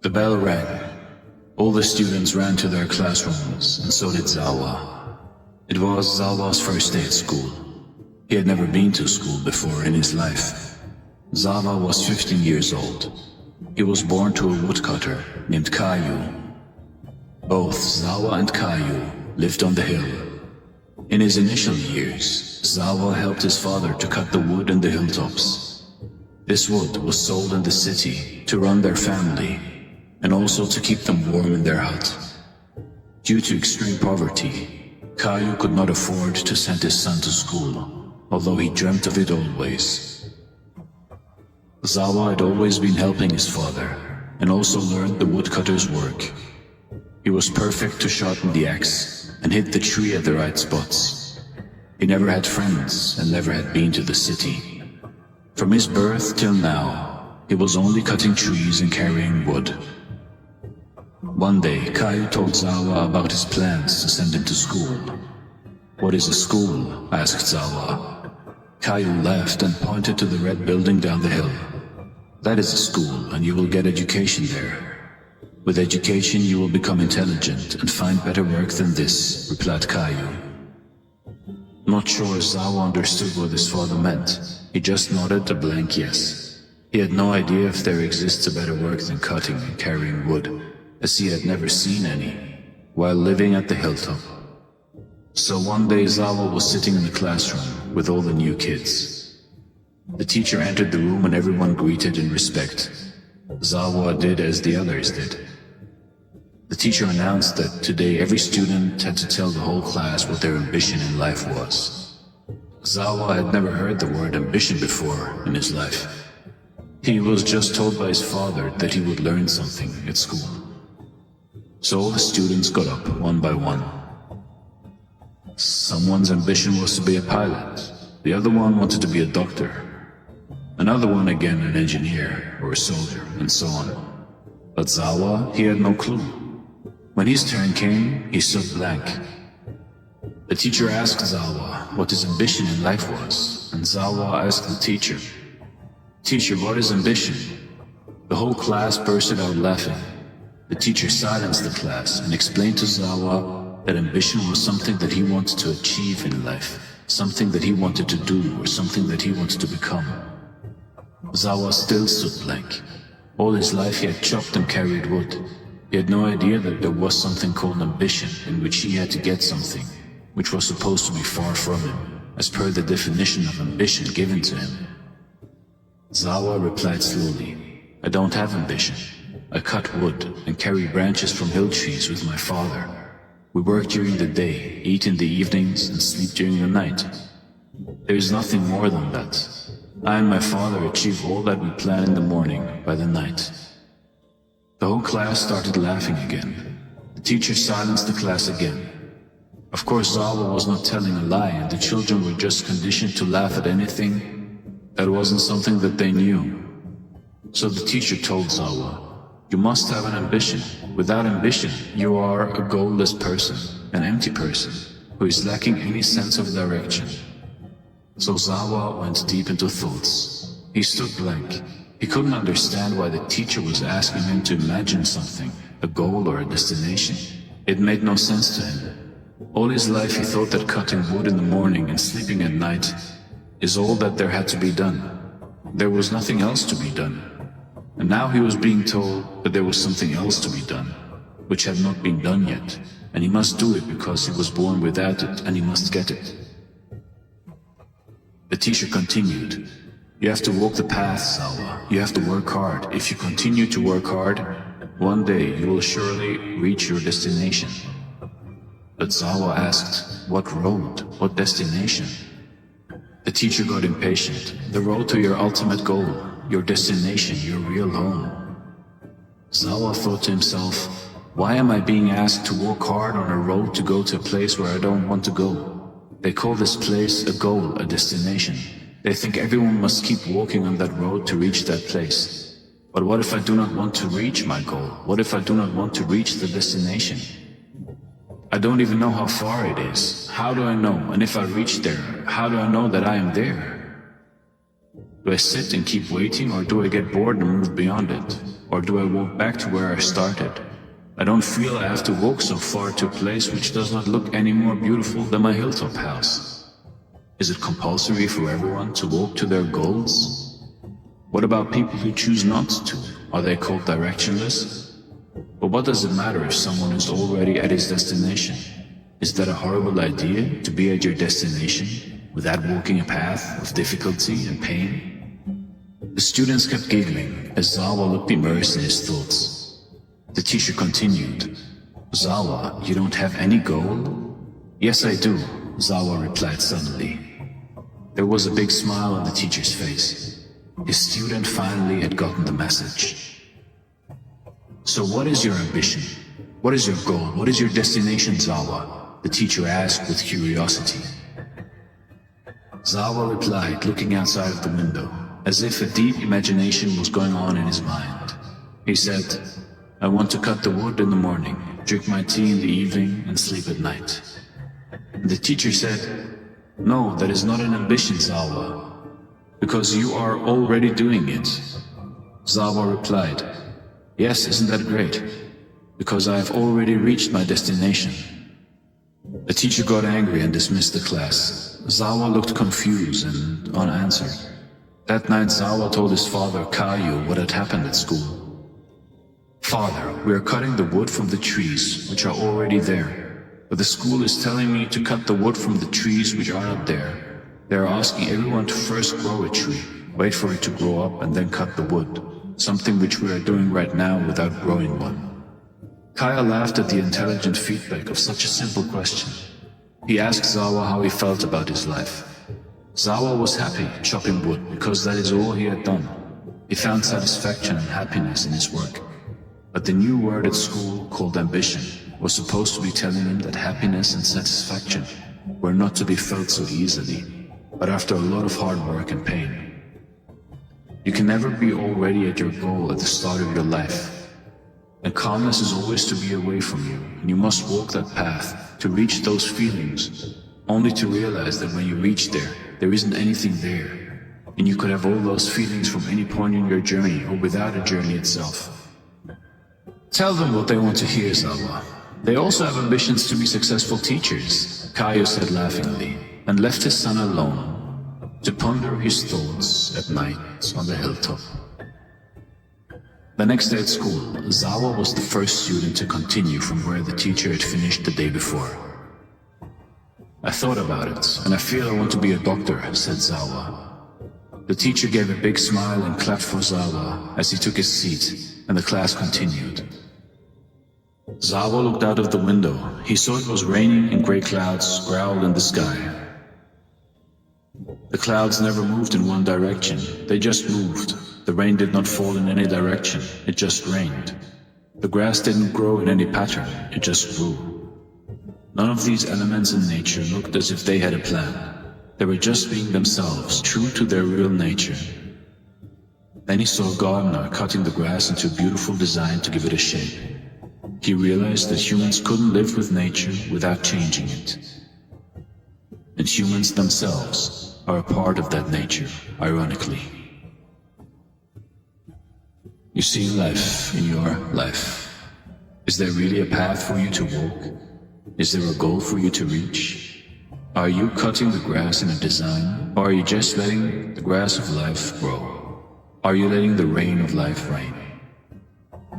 The bell rang. All the students ran to their classrooms, and so did Zawa. It was Zawa's first day at school. He had never been to school before in his life. Zawa was 15 years old. He was born to a woodcutter named Caillou. Both Zawa and Caillou lived on the hill. In his initial years, Zawa helped his father to cut the wood in the hilltops. This wood was sold in the city to run their family, and also to keep them warm in their hut. Due to extreme poverty, Caillou could not afford to send his son to school, although he dreamt of it always. Zawa had always been helping his father, and also learned the woodcutter's work. He was perfect to sharpen the axe and hit the tree at the right spots. He never had friends and never had been to the city. From his birth till now, he was only cutting trees and carrying wood. One day, Caillou told Zawa about his plans to send him to school. "What is a school?" asked Zawa. Caillou laughed and pointed to the red building down the hill. "That is a school, and you will get education there. With education you will become intelligent and find better work than this," replied Caillou. Not sure Zawa understood what his father meant. He just nodded a blank yes. He had no idea if there exists a better work than cutting and carrying wood, as he had never seen any, while living at the hilltop. So one day Zawa was sitting in the classroom with all the new kids. The teacher entered the room and everyone greeted in respect. Zawa did as the others did. The teacher announced that today every student had to tell the whole class what their ambition in life was. Zawa had never heard the word ambition before in his life. He was just told by his father that he would learn something at school. So all the students got up one by one. Someone's ambition was to be a pilot. The other one wanted to be a doctor. Another one again an engineer or a soldier, and so on. But Zawa, he had no clue. When his turn came, he stood blank. The teacher asked Zawa what his ambition in life was, and Zawa asked the teacher, "Teacher, what is ambition?" The whole class bursted out laughing. The teacher silenced the class and explained to Zawa that ambition was something that he wanted to achieve in life, something that he wanted to do, or something that he wanted to become. Zawa still stood blank. All his life he had chopped and carried wood. He had no idea that there was something called ambition, in which he had to get something, which was supposed to be far from him, as per the definition of ambition given to him. Zawa replied slowly, "I don't have ambition. I cut wood and carry branches from hill trees with my father. We work during the day, eat in the evenings, and sleep during the night. There is nothing more than that. I and my father achieve all that we plan in the morning by the night." The whole class started laughing again. The teacher silenced the class again. Of course Zawa was not telling a lie, and the children were just conditioned to laugh at anything that wasn't something that they knew. So the teacher told Zawa, "You must have an ambition. Without ambition, you are a goalless person, an empty person, who is lacking any sense of direction." So Zawa went deep into thoughts. He stood blank. He couldn't understand why the teacher was asking him to imagine something, a goal or a destination. It made no sense to him. All his life he thought that cutting wood in the morning and sleeping at night is all that there had to be done. There was nothing else to be done. And now he was being told that there was something else to be done, which had not been done yet, and he must do it because he was born without it, and he must get it. The teacher continued, "You have to walk the path, Zawa. You have to work hard. If you continue to work hard, one day you will surely reach your destination." But Zawa asked, "What road? What destination?" The teacher got impatient. "The road to your ultimate goal, your destination, your real home." Zawa thought to himself, "Why am I being asked to walk hard on a road to go to a place where I don't want to go? They call this place a goal, a destination. They think everyone must keep walking on that road to reach that place. But what if I do not want to reach my goal? What if I do not want to reach the destination? I don't even know how far it is. How do I know? And if I reach there, how do I know that I am there? Do I sit and keep waiting, or do I get bored and move beyond it? Or do I walk back to where I started? I don't feel I have to walk so far to a place which does not look any more beautiful than my hilltop house. Is it compulsory for everyone to walk to their goals? What about people who choose not to? Are they called directionless? But what does it matter if someone is already at his destination? Is that a horrible idea, to be at your destination, without walking a path of difficulty and pain? The students kept giggling as Zawa looked immersed in his thoughts. The teacher continued, "Zawa, you don't have any goal?" "Yes, I do," Zawa replied suddenly. There was a big smile on the teacher's face. His student finally had gotten the message. "So what is your ambition? What is your goal? What is your destination, Zawa?" the teacher asked with curiosity. Zawa replied, looking outside of the window, as if a deep imagination was going on in his mind. He said, "I want to cut the wood in the morning, drink my tea in the evening, and sleep at night." The teacher said, "No, that is not an ambition, Zawa, because you are already doing it." Zawa replied, "Yes, isn't that great? Because I have already reached my destination." The teacher got angry and dismissed the class. Zawa looked confused and unanswered. That night Zawa told his father, Caillou, what had happened at school. "Father, we are cutting the wood from the trees, which are already there. But the school is telling me to cut the wood from the trees which are not there. They are asking everyone to first grow a tree, wait for it to grow up and then cut the wood, something which we are doing right now without growing one." Kaya laughed at the intelligent feedback of such a simple question. He asked Zawa how he felt about his life. Zawa was happy chopping wood because that is all he had done. He found satisfaction and happiness in his work. But the new word at school, called ambition, was supposed to be telling him that happiness and satisfaction were not to be felt so easily, but after a lot of hard work and pain. You can never be already at your goal at the start of your life. And calmness is always to be away from you, and you must walk that path to reach those feelings, only to realize that when you reach there, there isn't anything there, and you could have all those feelings from any point in your journey or without a journey itself. Tell them what they want to hear, Zawa. They also have ambitions to be successful teachers, Caillou said laughingly, and left his son alone to ponder his thoughts at night on the hilltop. The next day at school, Zawa was the first student to continue from where the teacher had finished the day before. "I thought about it, and I feel I want to be a doctor," said Zawa. The teacher gave a big smile and clapped for Zawa as he took his seat, and the class continued. Zawa looked out of the window. He saw it was raining and grey clouds growled in the sky. The clouds never moved in one direction, they just moved. The rain did not fall in any direction, it just rained. The grass didn't grow in any pattern, it just grew. None of these elements in nature looked as if they had a plan. They were just being themselves, true to their real nature. Then he saw a gardener cutting the grass into a beautiful design to give it a shape. He realized that humans couldn't live with nature without changing it. And humans themselves are a part of that nature, ironically. You see life in your life. Is there really a path for you to walk? Is there a goal for you to reach? Are you cutting the grass in a design, or are you just letting the grass of life grow? Are you letting the rain of life rain?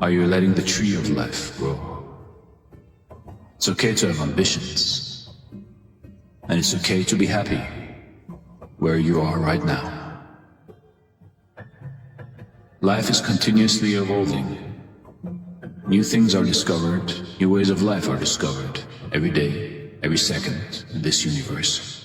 Are you letting the tree of life grow? It's okay to have ambitions, and it's okay to be happy where you are right now. Life is continuously evolving. New things are discovered, new ways of life are discovered, every day, every second in this universe.